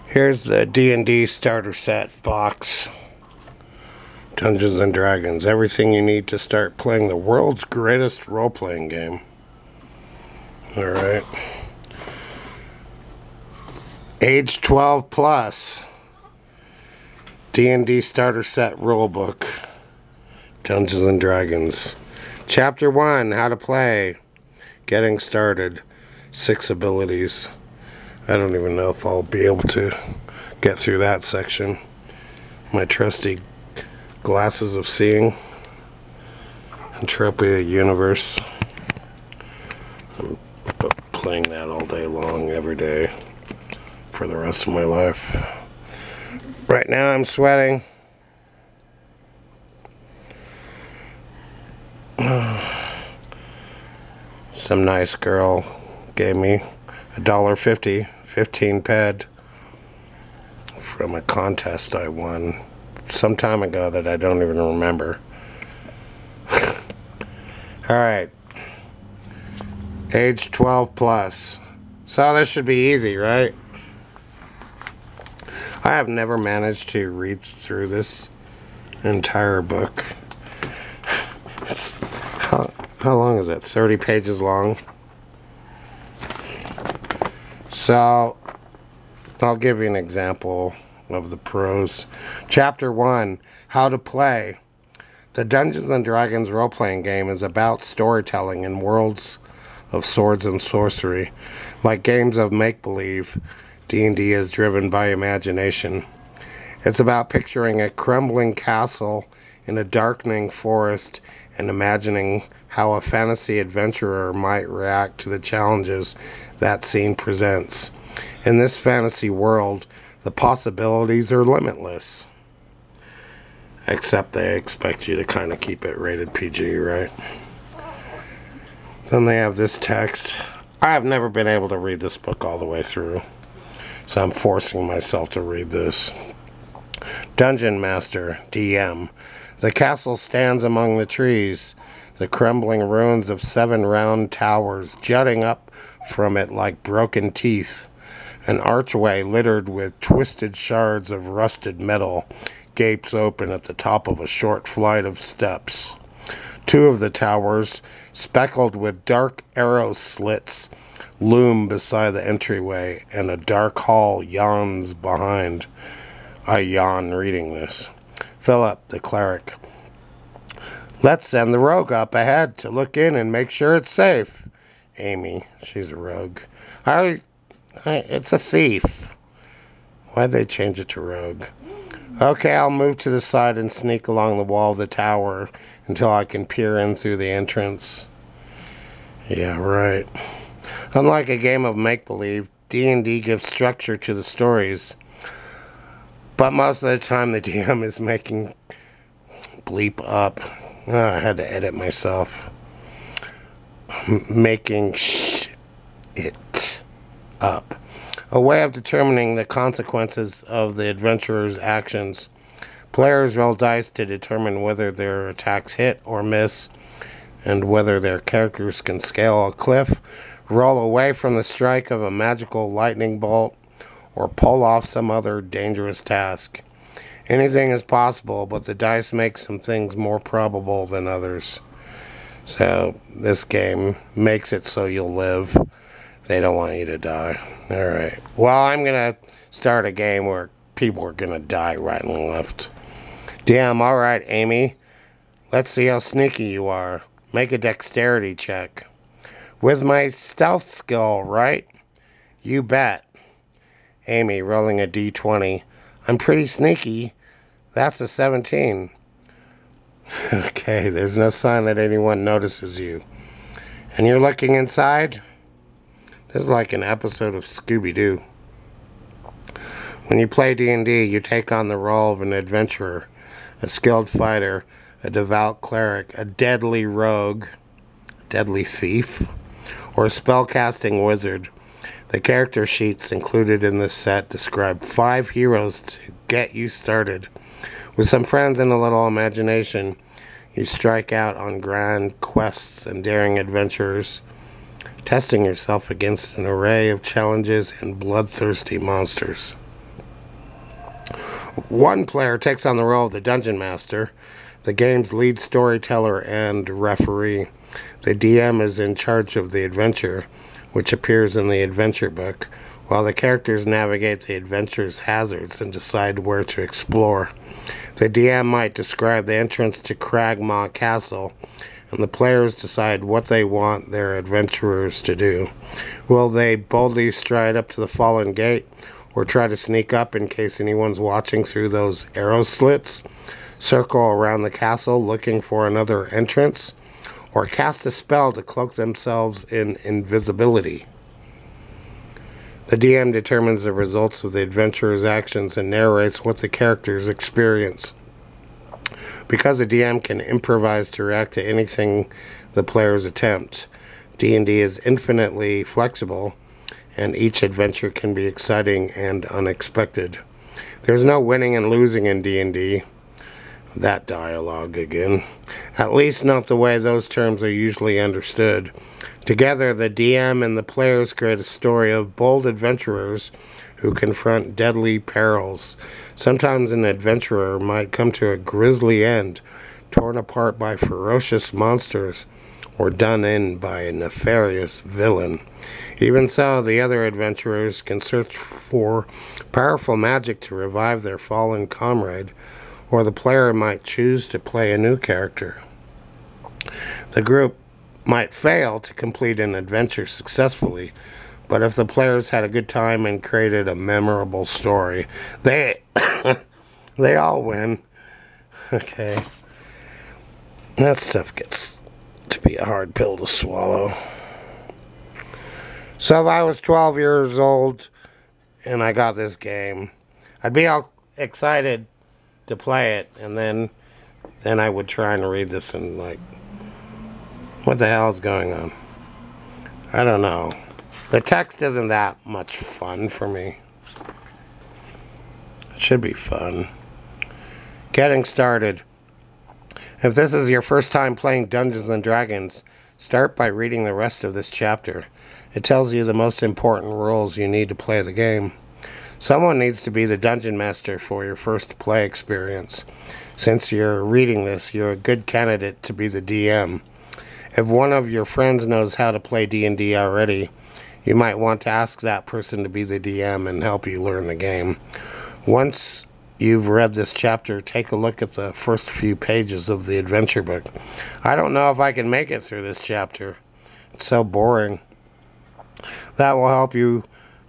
Here's the D&D starter set box. Dungeons and Dragons. Everything you need to start playing the world's greatest role-playing game. Alright. Age 12 plus. D&D starter set rulebook. Dungeons and Dragons. Chapter 1, how to play. Getting started. 6 abilities. I don't even know if I'll be able to get through that section. My trusty glasses of seeing. Entropia universe. I'm playing that all day long, every day, for the rest of my life. Right now I'm sweating. Some nice girl gave me $1.50, 15 ped, from a contest I won some time ago that I don't even remember. Alright. Age 12 plus. So this should be easy, right? I have never managed to read through this entire book. How long is it? 30 pages long? So, I'll give you an example of the prose. Chapter 1, How to Play. The Dungeons and Dragons role-playing game is about storytelling in worlds of swords and sorcery. Like games of make-believe, D&D is driven by imagination. It's about picturing a crumbling castle in a darkening forest and imagining how a fantasy adventurer might react to the challenges that scene presents. In this fantasy world, the possibilities are limitless. Except they expect you to kind of keep it rated PG, right? Then they have this text. I have never been able to read this book all the way through, so I'm forcing myself to read this. Dungeon Master, DM. The castle stands among the trees, the crumbling ruins of 7 round towers jutting up from it like broken teeth. An archway littered with twisted shards of rusted metal gapes open at the top of a short flight of steps. 2 of the towers, speckled with dark arrow slits, loom beside the entryway, and a dark hall yawns behind. I yawn reading this. Philip, the cleric. Let's send the rogue up ahead to look in and make sure it's safe. Amy, she's a rogue. It's a thief. Why'd they change it to rogue? Okay, I'll move to the side and sneak along the wall of the tower until I can peer in through the entrance. Yeah, right. Unlike a game of make-believe, D&D gives structure to the stories. But most of the time the DM is making bleep up. Oh, I had to edit myself. Making it up. A way of determining the consequences of the adventurer's actions. Players roll dice to determine whether their attacks hit or miss, and whether their characters can scale a cliff, roll away from the strike of a magical lightning bolt, or pull off some other dangerous task. Anything is possible, but the dice make some things more probable than others. So, this game makes it so you'll live. They don't want you to die. Alright. Well, I'm going to start a game where people are going to die right and left. Damn, alright, Amy. Let's see how sneaky you are. Make a dexterity check. With my stealth skill, right? You bet. Amy, rolling a d20. I'm pretty sneaky. That's a 17. Okay, there's no sign that anyone notices you. And you're looking inside? This is like an episode of Scooby-Doo. When you play D&D, you take on the role of an adventurer, a skilled fighter, a devout cleric, a deadly rogue, deadly thief, or a spellcasting wizard. The character sheets included in this set describe 5 heroes to get you started. With some friends and a little imagination, you strike out on grand quests and daring adventures, testing yourself against an array of challenges and bloodthirsty monsters. One player takes on the role of the Dungeon Master, the game's lead storyteller and referee. The DM is in charge of the adventure, which appears in the adventure book, while the characters navigate the adventure's hazards and decide where to explore. The DM might describe the entrance to Cragmaw Castle, and the players decide what they want their adventurers to do. Will they boldly stride up to the fallen gate, or try to sneak up in case anyone's watching through those arrow slits, circle around the castle looking for another entrance, or cast a spell to cloak themselves in invisibility? The DM determines the results of the adventurer's actions and narrates what the characters experience. Because the DM can improvise to react to anything the players attempt, D&D is infinitely flexible, and each adventure can be exciting and unexpected. There's no winning and losing in D&D. That dialogue again. At least not the way those terms are usually understood. Together, the DM and the players create a story of bold adventurers who confront deadly perils. Sometimes an adventurer might come to a grisly end, torn apart by ferocious monsters, or done in by a nefarious villain. Even so, the other adventurers can search for powerful magic to revive their fallen comrade, or the player might choose to play a new character. The group might fail to complete an adventure successfully, but if the players had a good time and created a memorable story, they all win. Okay. That stuff gets to be a hard pill to swallow. So if I was 12 years old and I got this game, I'd be all excited to play it, and then I would try and read this and like, what the hell is going on? I don't know. The text isn't that much fun for me. It should be fun. Getting started. If this is your first time playing Dungeons & Dragons, start by reading the rest of this chapter. It tells you the most important rules you need to play the game. Someone needs to be the Dungeon Master for your first play experience. Since you're reading this, you're a good candidate to be the DM. If one of your friends knows how to play D&D already, you might want to ask that person to be the DM and help you learn the game. Once you've read this chapter, take a look at the first few pages of the adventure book. I don't know if I can make it through this chapter. It's so boring. That will help you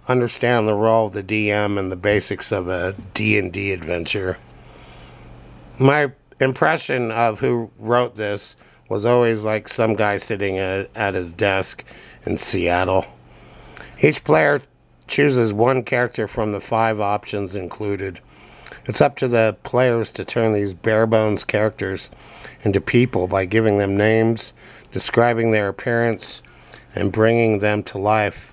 understand the role of the DM and the basics of a D&D adventure. My impression of who wrote this was always like some guy sitting at his desk in Seattle. Each player chooses one character from the 5 options included. It's up to the players to turn these bare-bones characters into people by giving them names, describing their appearance, and bringing them to life.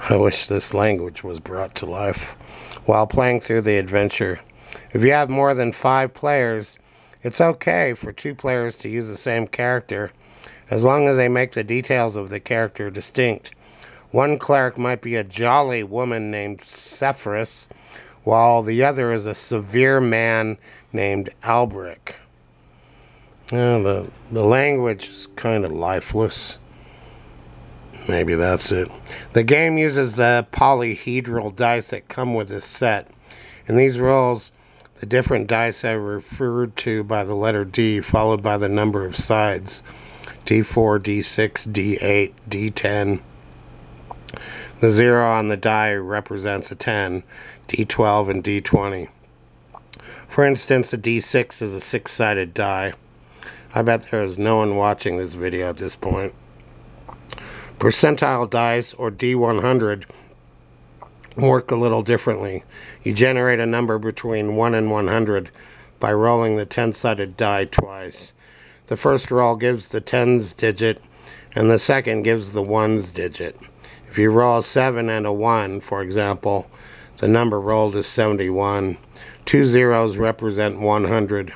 I wish this language was brought to life while playing through the adventure. If you have more than 5 players, it's okay for 2 players to use the same character, as long as they make the details of the character distinct. One cleric might be a jolly woman named Sephirus, while the other is a severe man named Albric. The language is kind of lifeless. Maybe that's it. The game uses the polyhedral dice that come with this set. In these rolls, the different dice are referred to by the letter D, followed by the number of sides. D4, D6, D8, D10. The 0 on the die represents a 10, D12, and D20. For instance, a D6 is a 6-sided die. I bet there is no one watching this video at this point. Percentile dice, or D100, work a little differently. You generate a number between 1 and 100 by rolling the 10-sided die twice. The first roll gives the tens digit, and the second gives the ones digit. If you roll a 7 and a 1, for example, the number rolled is 71. 2 zeros represent 100.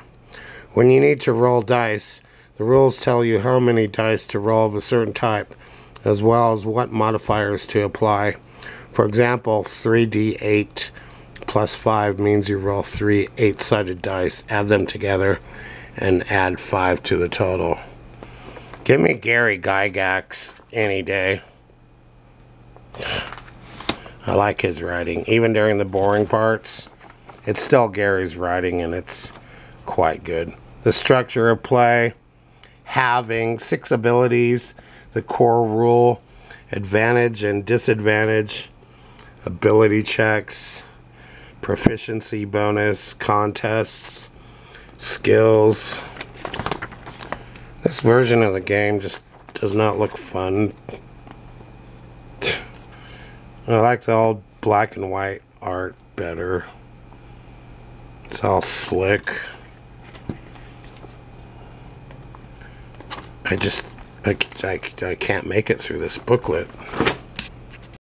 When you need to roll dice, the rules tell you how many dice to roll of a certain type, as well as what modifiers to apply. For example, 3d8 +5 means you roll 3 8-sided dice, add them together, and add 5 to the total. Give me Gary Gygax any day. I like his writing. Even during the boring parts, it's still Gary's writing, and it's quite good. The structure of play, having 6 abilities, the core rule, advantage and disadvantage, ability checks, proficiency bonus, contests, skills. This version of the game just does not look fun. I like the old black and white art better. It's all slick. I can't make it through this booklet.